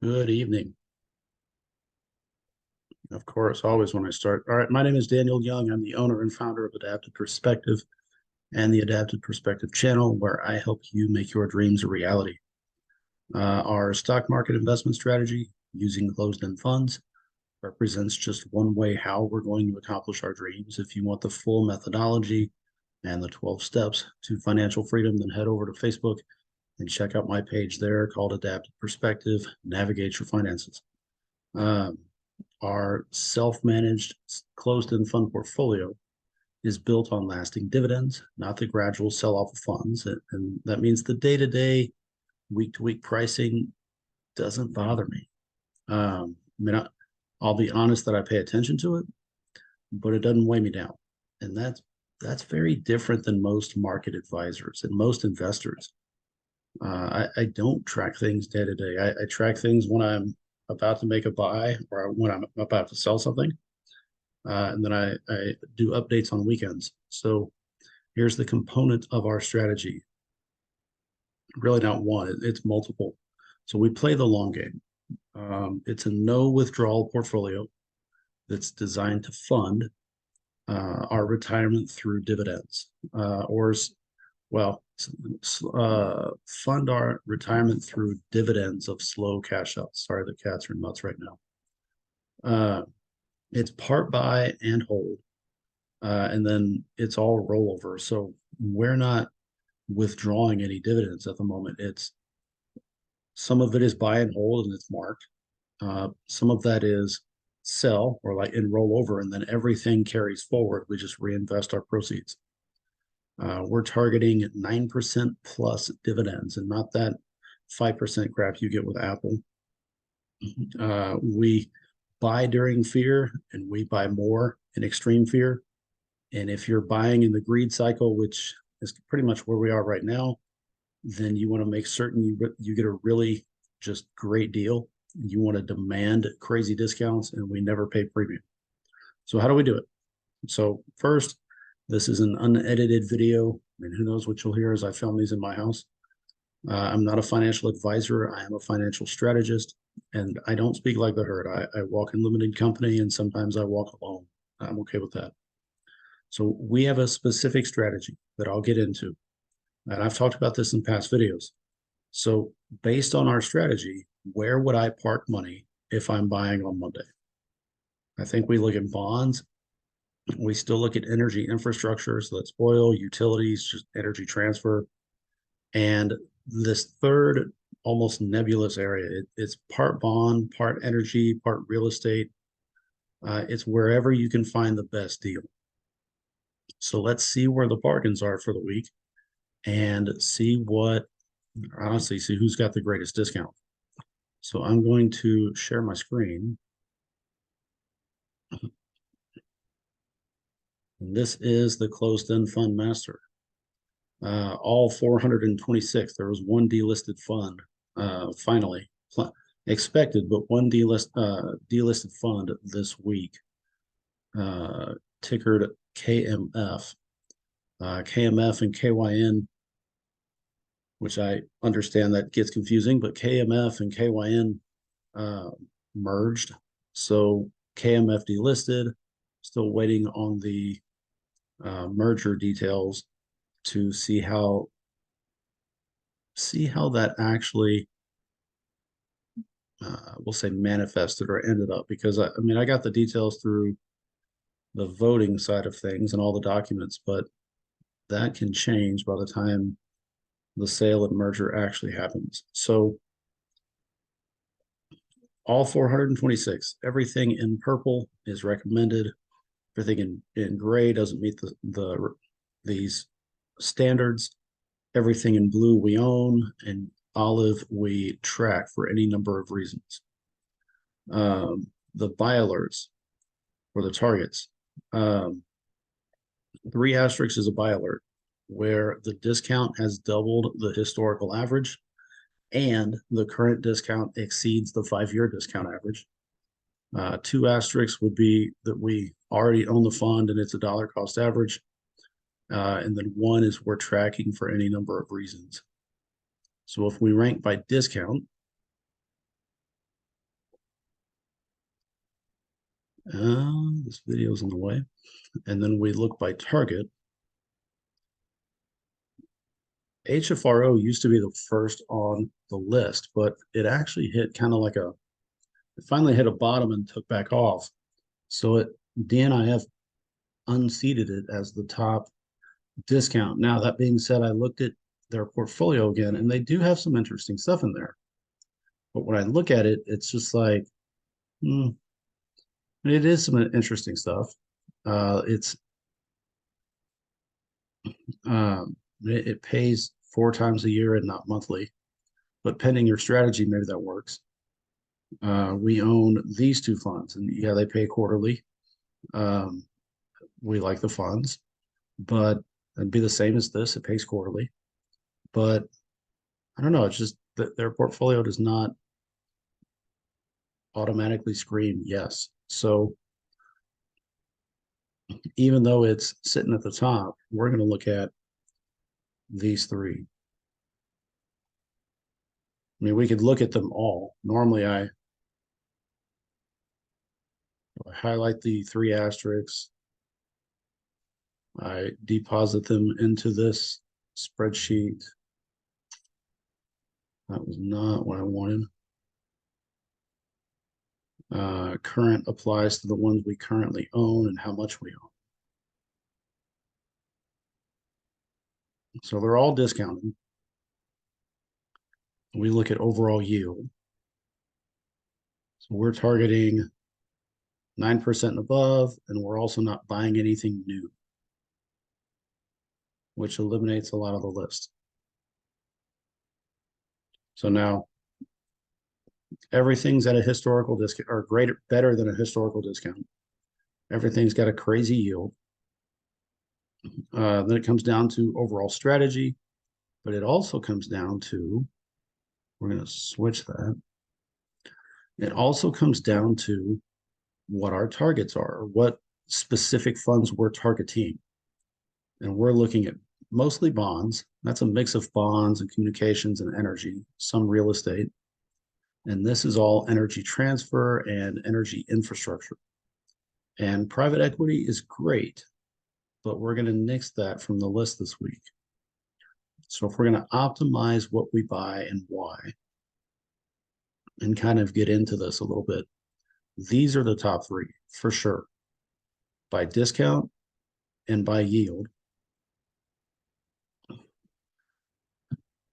Good evening. Of course, always when I start. All right, my name is Daniel Young. I'm the owner and founder of Adapted Perspective and the Adapted Perspective channel, where I help you make your dreams a reality. Our stock market investment strategy using closed-end funds represents just one way how we're going to accomplish our dreams. If you want the full methodology and the 12 steps to financial freedom, then head over to Facebook and check out my page there called Adapted Perspective, Navigate Your Finances. Um, our self-managed closed-end fund portfolio is built on lasting dividends, not the gradual sell-off of funds. And that means the day-to-day, week-to-week pricing doesn't bother me. I'll be honest that I pay attention to it, but it doesn't weigh me down. And that's very different than most market advisors and most investors. I don't track things day to day. I track things when I'm about to make a buy or when I'm about to sell something. And then I do updates on weekends. So here's the component of our strategy. Really not one, it's multiple. So we play the long game. It's a no withdrawal portfolio that's designed to fund our retirement through dividends, fund our retirement through dividends of slow cash outs. Sorry, the cats are nuts right now. It's part buy and hold, and then it's all rollover. So we're not withdrawing any dividends at the moment. It's some of it is buy and hold and it's marked. Some of that is sell or like in rollover, and then everything carries forward. We just reinvest our proceeds. We're targeting 9% plus dividends and not that 5% crap you get with Apple. We buy during fear and we buy more in extreme fear. And if you're buying in the greed cycle, which is pretty much where we are right now, then you want to make certain you get a really just great deal. You want to demand crazy discounts, and we never pay premium. So how do we do it? So first, this is an unedited video. I mean, who knows what you'll hear as I film these in my house. I'm not a financial advisor. I am a financial strategist, and I don't speak like the herd. I walk in limited company, and sometimes I walk alone. I'm okay with that. So we have a specific strategy that I'll get into, and I've talked about this in past videos. So based on our strategy, where would I park money if I'm buying on Monday? I think we look at bonds. We still look at energy infrastructure, so that's oil, utilities, just energy transfer. And this third, almost nebulous area, it's part bond, part energy, part real estate. It's wherever you can find the best deal. So let's see where the bargains are for the week and see who's got the greatest discount. So I'm going to share my screen. This is the closed-end fund master. All 426. There was one delisted fund, finally expected, but one delisted fund this week, tickered KMF. KMF and KYN, which I understand that gets confusing, but KMF and KYN merged. So KMF delisted, still waiting on the merger details to see how that actually we'll say manifested or ended up, because I mean I got the details through the voting side of things and all the documents, but that can change by the time the sale and merger actually happens. So all 426, everything in purple is recommended. Everything in gray doesn't meet these standards. Everything in blue we own, and olive we track for any number of reasons. The buy alerts or the targets. 3 asterisks is a buy alert where the discount has doubled the historical average and the current discount exceeds the 5-year discount average. 2 asterisks would be that we already own the fund and it's a dollar cost average. And then 1 is we're tracking for any number of reasons. So if we rank by discount, This video's in the way. And then we look by target. HFRO used to be the first on the list, but it actually hit kind of like it finally hit a bottom and took back off. So DNIF unseated it as the top discount. Now, that being said, I looked at their portfolio again, and they do have some interesting stuff in there. But when I look at it, it's just like, it is some interesting stuff. It's it pays 4 times a year and not monthly, but pending your strategy, maybe that works. We own these two funds, and yeah, they pay quarterly. Um, we like the funds, but it'd be the same as this. It pays quarterly, but I don't know. It's just that their portfolio does not automatically scream yes. So even though it's sitting at the top, we're going to look at these three. I mean, we could look at them all. Normally, I highlight the three asterisks. I deposit them into this spreadsheet. That was not what I wanted. Current applies to the ones we currently own and how much we own. So they're all discounted. We look at overall yield. So we're targeting 9% and above, and we're also not buying anything new, which eliminates a lot of the list. So now everything's at a historical discount or greater, better than a historical discount. Everything's got a crazy yield. Then it comes down to overall strategy, but it also comes down to, we're going to switch that. It also comes down to what our targets are, or what specific funds we're targeting. And we're looking at mostly bonds. That's a mix of bonds and communications and energy, some real estate. And this is all energy transfer and energy infrastructure. And private equity is great, but we're going to nix that from the list this week. So if we're going to optimize what we buy and why, and kind of get into this a little bit, these are the top three for sure, by discount and by yield.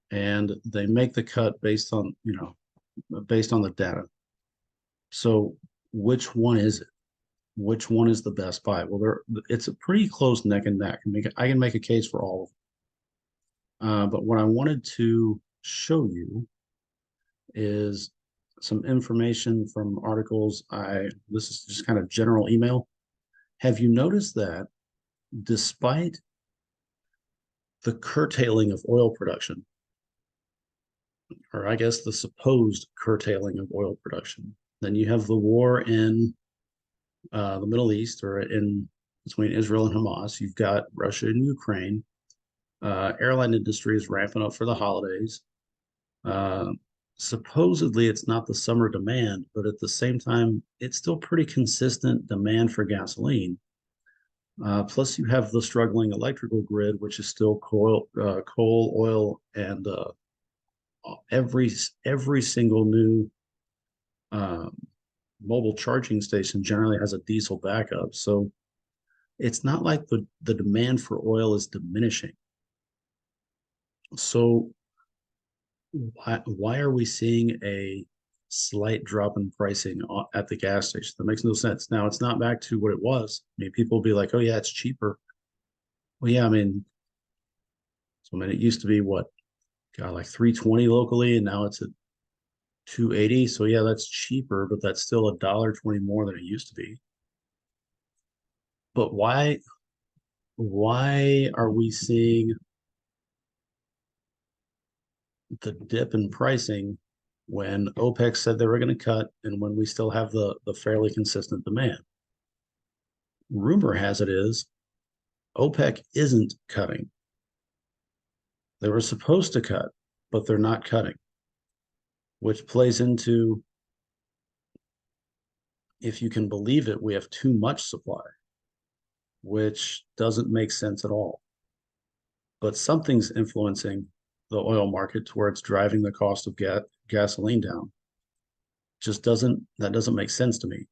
And they make the cut based on, based on the data. So which one is it? Which one is the best buy? Well, it's a pretty close neck and neck. I can make a case for all of them. But what I wanted to show you is some information from articles. This is just kind of general email. Have you noticed that despite the curtailing of oil production, or I guess the supposed curtailing of oil production, then you have the war in the Middle East, or in between Israel and Hamas. You've got Russia and Ukraine. Airline industry is ramping up for the holidays. Supposedly it's not the summer demand, but at the same time, it's still pretty consistent demand for gasoline. Plus, you have the struggling electrical grid, which is still coal, oil, and every single new mobile charging station generally has a diesel backup. So it's not like the demand for oil is diminishing. So why are we seeing a slight drop in pricing at the gas station? That makes no sense. Now, it's not back to what it was. I mean, people will be like, oh, yeah, it's cheaper. Well, yeah, I mean, it used to be what, God, like 320 locally, and now it's at 280. So yeah, that's cheaper, but that's still $1.20 more than it used to be. But why are we seeing the dip in pricing when OPEC said they were going to cut and when we still have the fairly consistent demand? Rumor has it is OPEC isn't cutting. They were supposed to cut, but they're not cutting, which plays into if you can believe it, we have too much supply, which doesn't make sense at all. But something's influencing the oil market towards driving the cost of gasoline down. Just doesn't make sense to me.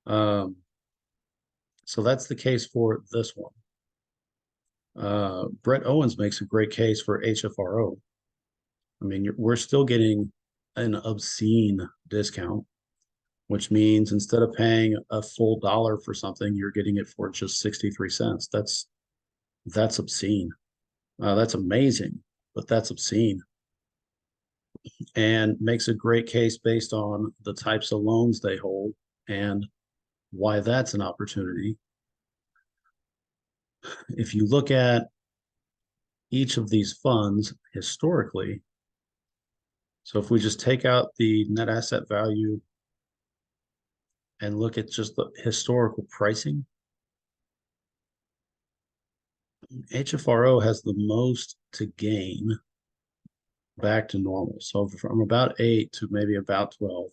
Um, so that's the case for this one. Brett Owens makes a great case for HFRO. I mean, we're still getting an obscene discount, which means instead of paying a full dollar for something, you're getting it for just 63 cents. That's obscene. That's amazing, but that's obscene, and makes a great case based on the types of loans they hold and why that's an opportunity. If you look at each of these funds historically, so if we just take out the net asset value and look at just the historical pricing, HFRO has the most to gain back to normal. So from about 8 to maybe about 12.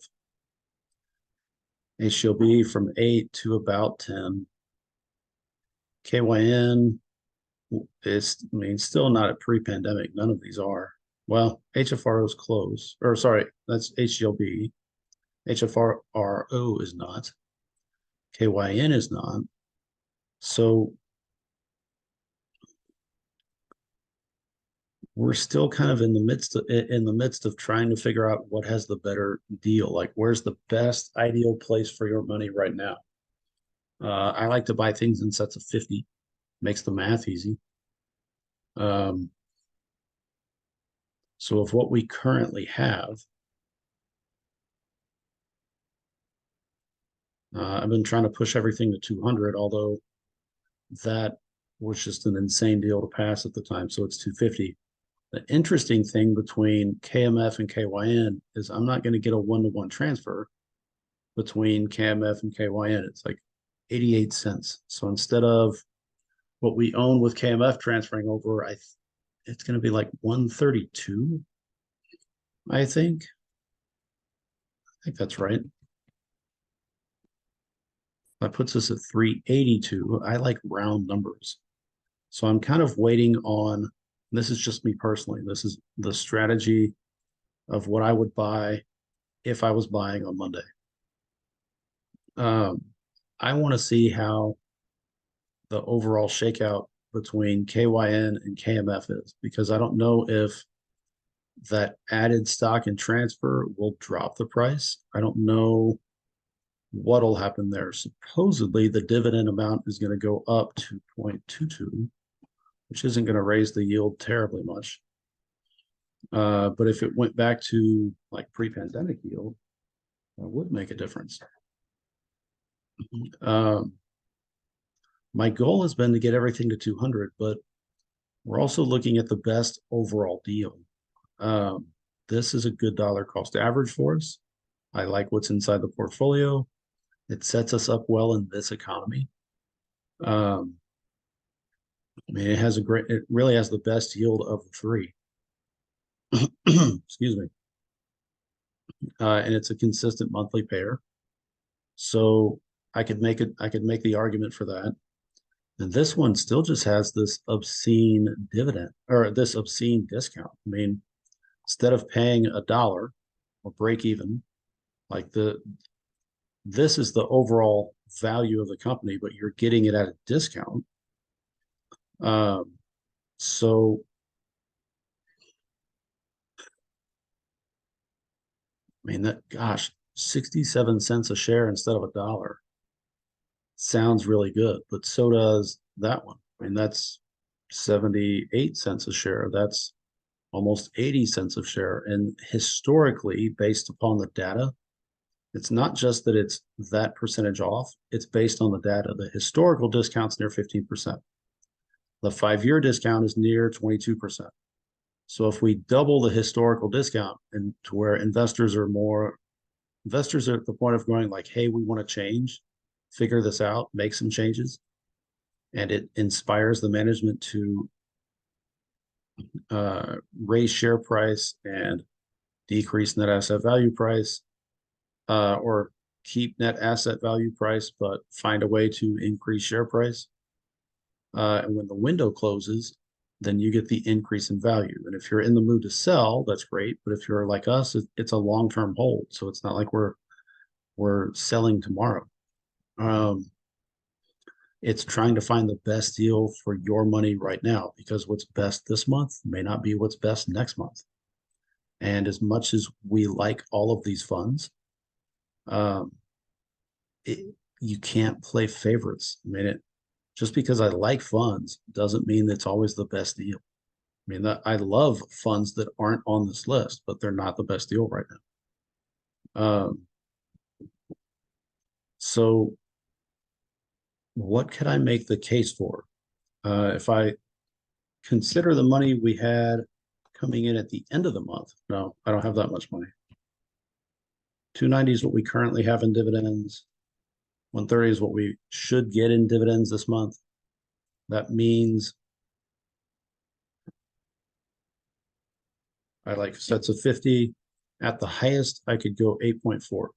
HLB from 8 to about 10. KYN is, I mean, still not at pre-pandemic. None of these are. Well, HFRO is close. Or sorry, that's HLB. HFRO is not. KYN is not. So we're still kind of in the midst of trying to figure out what has the better deal. Like, where's the best ideal place for your money right now? I like to buy things in sets of 50. Makes the math easy. So of what we currently have, I've been trying to push everything to 200, although that was just an insane deal to pass at the time. So it's 250. The interesting thing between KMF and KYN is I'm not going to get a one-to-one transfer between KMF and KYN. It's like 88 cents. So instead of what we own with KMF transferring over, it's going to be like 132, I think. I think that's right. That puts us at 382. I like round numbers. So I'm kind of waiting on, this is just me personally, this is the strategy of what I would buy if I was buying on Monday. I want to see how the overall shakeout between KYN and KMF is, because I don't know if that added stock and transfer will drop the price. I don't know what'll happen there. Supposedly, the dividend amount is going to go up to 0.22, which isn't going to raise the yield terribly much. But if it went back to like pre-pandemic yield, that would make a difference. My goal has been to get everything to 200, but we're also looking at the best overall deal. This is a good dollar cost average for us. I like what's inside the portfolio. It sets us up well in this economy. I mean, it really has the best yield of the three. Excuse me. And it's a consistent monthly payer. So I could make the argument for that. And this one still just has this obscene dividend, or this obscene discount. I mean, instead of paying a dollar or break even, like this is the overall value of the company, but you're getting it at a discount. So I mean, 67 cents a share instead of a dollar sounds really good, but so does that one. I mean, that's 78 cents a share. That's almost 80 cents a share. And historically, based upon the data, it's not just that it's that percentage off, it's based on the data. The historical discount's near 15%. The 5-year discount is near 22%. So if we double the historical discount, and to where investors are at the point of going like, hey, we want to change, figure this out, make some changes, and it inspires the management to raise share price and decrease net asset value price, or keep net asset value price, but find a way to increase share price. And when the window closes, then you get the increase in value. And if you're in the mood to sell, that's great. But if you're like us, it's a long-term hold. So it's not like we're selling tomorrow. Um, it's trying to find the best deal for your money right now, because what's best this month may not be what's best next month. And as much as we like all of these funds, um, you can't play favorites. I mean, just because I like funds doesn't mean it's always the best deal. I mean, I love funds that aren't on this list, but they're not the best deal right now. So what could I make the case for? If I consider the money we had coming in at the end of the month, no, I don't have that much money. 290 is what we currently have in dividends. 130 is what we should get in dividends this month. That means I like sets of 50. At the highest, I could go 8.4.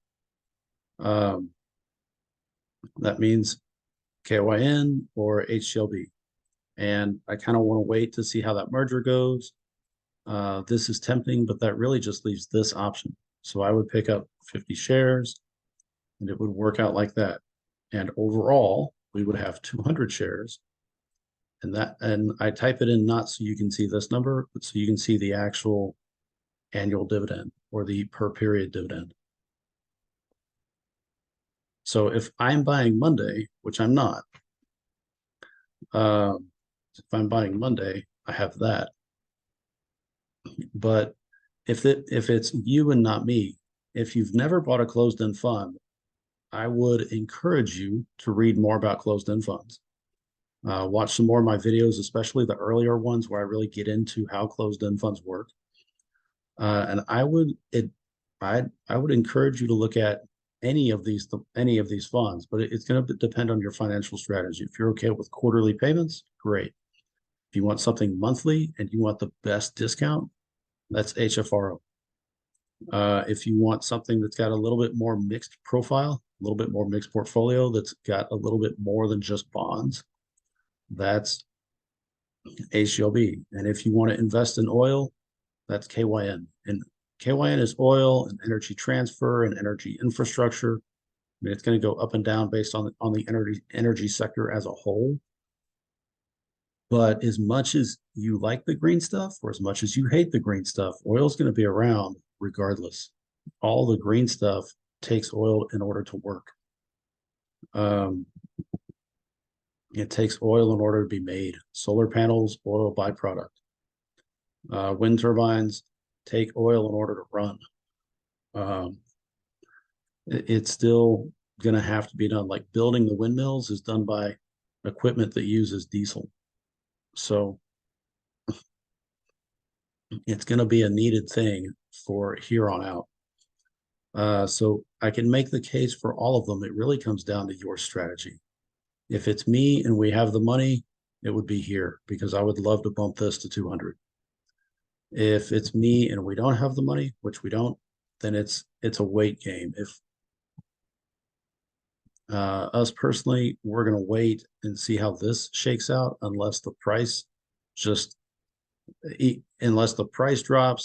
That means KYN or HCLB. And I kind of want to wait to see how that merger goes. This is tempting, but that really just leaves this option. So I would pick up 50 shares and it would work out like that. And overall, we would have 200 shares. And I type it in not so you can see this number, but so you can see the actual annual dividend or the per period dividend. So if I'm buying Monday, which I'm not, if I'm buying Monday, I have that. But if it's you and not me, if you've never bought a closed-end fund, I would encourage you to read more about closed-end funds. Watch some more of my videos, especially the earlier ones where I really get into how closed-end funds work. And I would encourage you to look at any of these funds, but it's going to depend on your financial strategy. If you're okay with quarterly payments, great. If you want something monthly and you want the best discount, that's HFRO. If you want something that's got a little bit more mixed profile, a little bit more mixed portfolio, that's got a little bit more than just bonds, that's HLB. And if you want to invest in oil, that's KYN. And KYN is oil and energy transfer and energy infrastructure. I mean, it's going to go up and down based on the energy sector as a whole. But as much as you like the green stuff or as much as you hate the green stuff, oil is going to be around regardless. All the green stuff takes oil in order to work. It takes oil in order to be made. Solar panels, oil byproduct. Wind turbines take oil in order to run. It's still going to have to be done. Like building the windmills is done by equipment that uses diesel. So it's going to be a needed thing for here on out. So I can make the case for all of them. It really comes down to your strategy. If it's me and we have the money, it would be here because I would love to bump this to 200. If it's me and we don't have the money, which we don't, then it's a wait game. If us personally, we're going to wait and see how this shakes out unless the price drops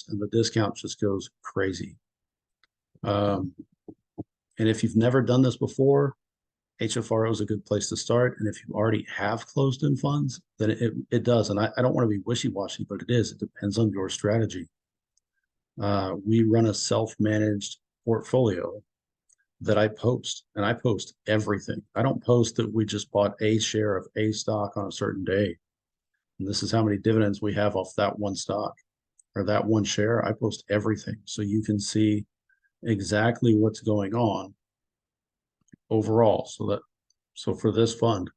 and the discount just goes crazy. And if you've never done this before, HFRO is a good place to start. And if you already have closed-end funds, then it does. And I don't want to be wishy-washy, but it is. It depends on your strategy. We run a self-managed portfolio that I post, and I post everything. I don't post that we just bought a share of a stock on a certain day. And this is how many dividends we have off that one stock or that one share. I post everything so you can see exactly what's going on overall. So for this fund,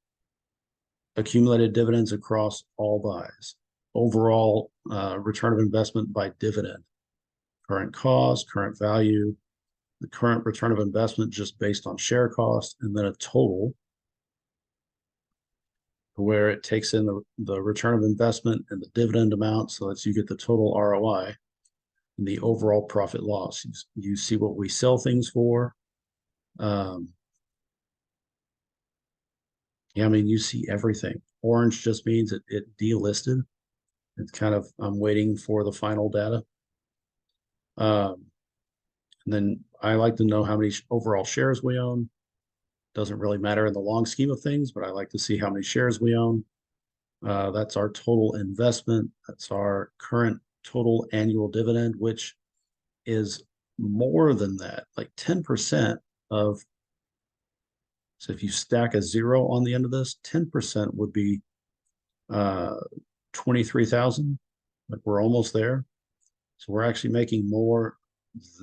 accumulated dividends across all buys, overall return of investment by dividend, current cost, current value, the current return of investment just based on share cost, and then a total where it takes in the return of investment and the dividend amount so that you get the total ROI and the overall profit loss. You see what we sell things for, Um, yeah, I mean, you see everything. Orange just means it delisted. It's kind of, I'm waiting for the final data. Um, and then I like to know how many overall shares we own. Doesn't really matter in the long scheme of things, but I like to see how many shares we own. That's our total investment. That's our current total annual dividend, which is more than that, like 10% of. So if you stack a zero on the end of this, 10% would be uh, 23,000. Like we're almost there. So we're actually making more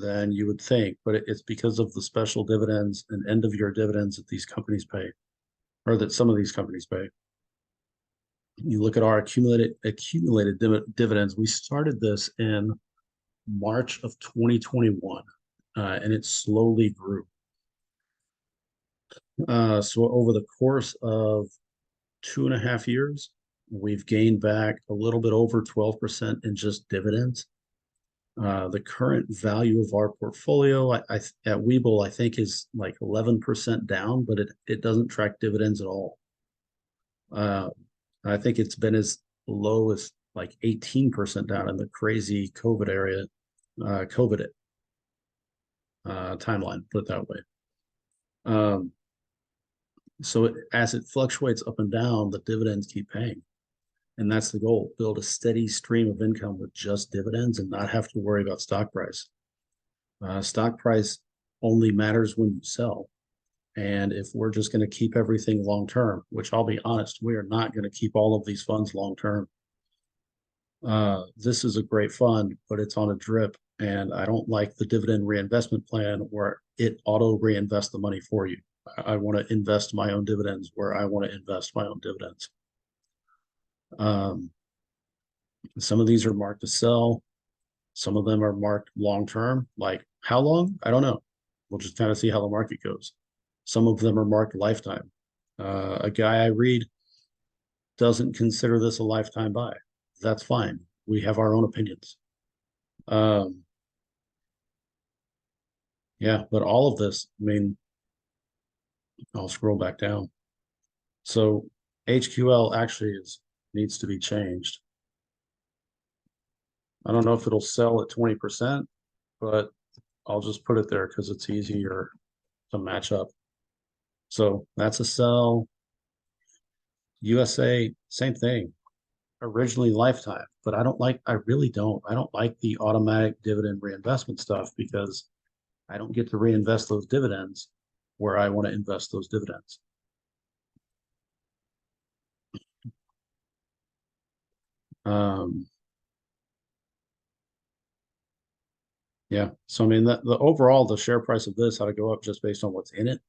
than you would think, but it's because of the special dividends and end of year dividends that these companies pay, or that some of these companies pay. You look at our accumulated dividends. We started this in March of 2021, and it slowly grew. So over the course of 2.5 years, we've gained back a little bit over 12% in just dividends. The current value of our portfolio at Webull, I think, is like 11% down, but it doesn't track dividends at all. I think it's been as low as like 18% down in the crazy COVID timeline, put it that way. Um, so as it fluctuates up and down, the dividends keep paying. And that's the goal, build a steady stream of income with just dividends and not have to worry about stock price. Stock price only matters when you sell. And if we're just going to keep everything long term, which I'll be honest, we are not going to keep all of these funds long term. This is a great fund, but it's on a drip. And I don't like the dividend reinvestment plan where it auto reinvests the money for you. I want to invest my own dividends where I want to invest my own dividends. Um, some of these are marked to sell. Some of them are marked long term. Like how long? I don't know. We'll just kind of see how the market goes. Some of them are marked lifetime. A guy I read doesn't consider this a lifetime buy. That's fine. We have our own opinions. Um, yeah, but all of this, I mean, I'll scroll back down. So HQL actually needs to be changed. I don't know if it'll sell at 20%, but I'll just put it there because it's easier to match up. So that's a sell. USA, same thing. Originally lifetime, but I really don't like the automatic dividend reinvestment stuff because I don't get to reinvest those dividends where I want to invest those dividends. Um, yeah. So I mean the overall the share price of this ought to go up just based on what's in it.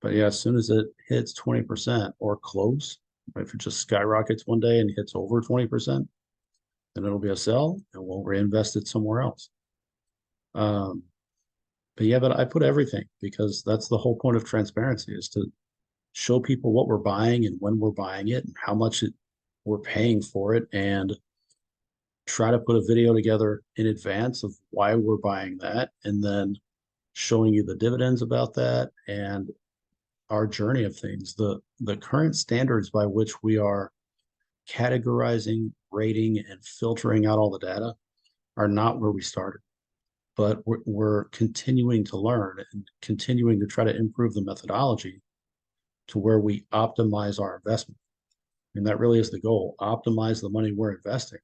But yeah, as soon as it hits 20% or close, if it just skyrockets one day and hits over 20%, then it'll be a sell and we'll reinvest it somewhere else. Um, but yeah, but I put everything because that's the whole point of transparency is to show people what we're buying and when we're buying it and how much we're paying for it and try to put a video together in advance of why we're buying that and then showing you the dividends about that and our journey of things. The current standards by which we are categorizing, rating, and filtering out all the data are not where we started. But we're continuing to learn and continuing to try to improve the methodology to where we optimize our investment. And that really is the goal, optimize the money we're investing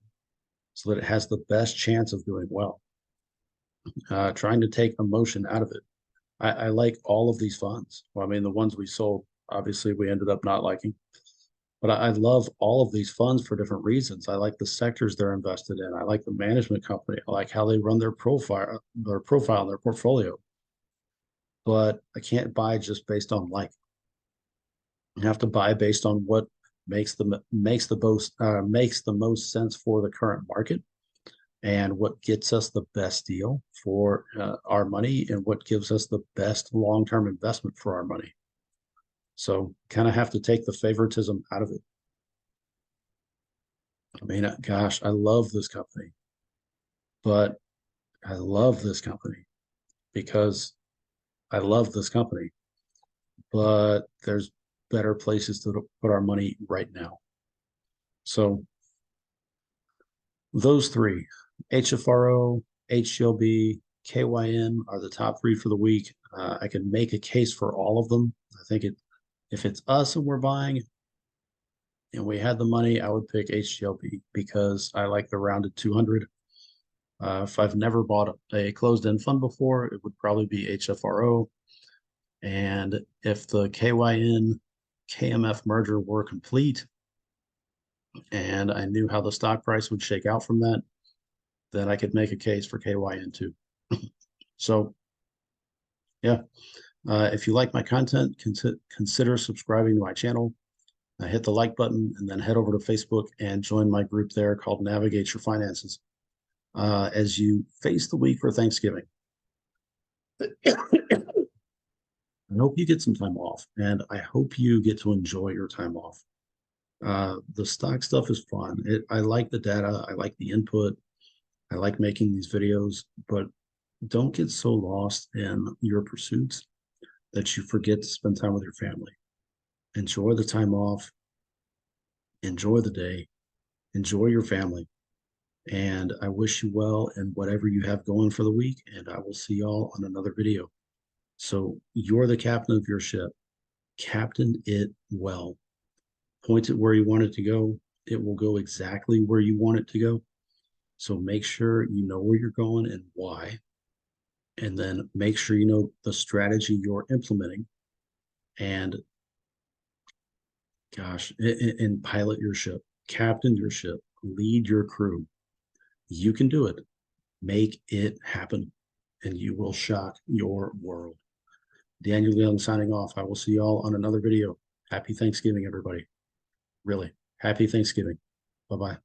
so that it has the best chance of doing well. Trying to take emotion out of it. I like all of these funds. Well, I mean, the ones we sold, obviously, we ended up not liking. But I love all of these funds for different reasons. I like the sectors they're invested in. I like the management company. I like how they run their portfolio. But I can't buy just based on like. You have to buy based on what makes the most sense for the current market and what gets us the best deal for our money and what gives us the best long-term investment for our money. So kind of have to take the favoritism out of it. I mean, gosh, I love this company, but I love this company because I love this company, but there's better places to put our money right now. So those three, HFRO, HGLB, KYN are the top three for the week. I can make a case for all of them. I think if it's us and we're buying and we had the money, I would pick HGLB because I like the rounded 200. If I've never bought a closed-end fund before, it would probably be HFRO. And if the KYN KMF merger were complete and I knew how the stock price would shake out from that, then I could make a case for KYN too. So, yeah, if you like my content, consider subscribing to my channel. Hit the like button and then head over to Facebook and join my group there called Navigate Your Finances as you face the week for Thanksgiving. I hope you get some time off, and I hope you get to enjoy your time off. The stock stuff is fun. I like the data. I like the input. I like making these videos, but don't get so lost in your pursuits that you forget to spend time with your family. Enjoy the time off. Enjoy the day. Enjoy your family. And I wish you well in whatever you have going for the week. And I will see y'all on another video. So you're the captain of your ship. Captain it well. Point it where you want it to go. It will go exactly where you want it to go. So make sure you know where you're going and why. And then make sure you know the strategy you're implementing. And gosh, and pilot your ship, captain your ship, lead your crew. You can do it. Make it happen, and you will shock your world. Daniel Young signing off. I will see y'all on another video. Happy Thanksgiving, everybody. Really, happy Thanksgiving. Bye-bye.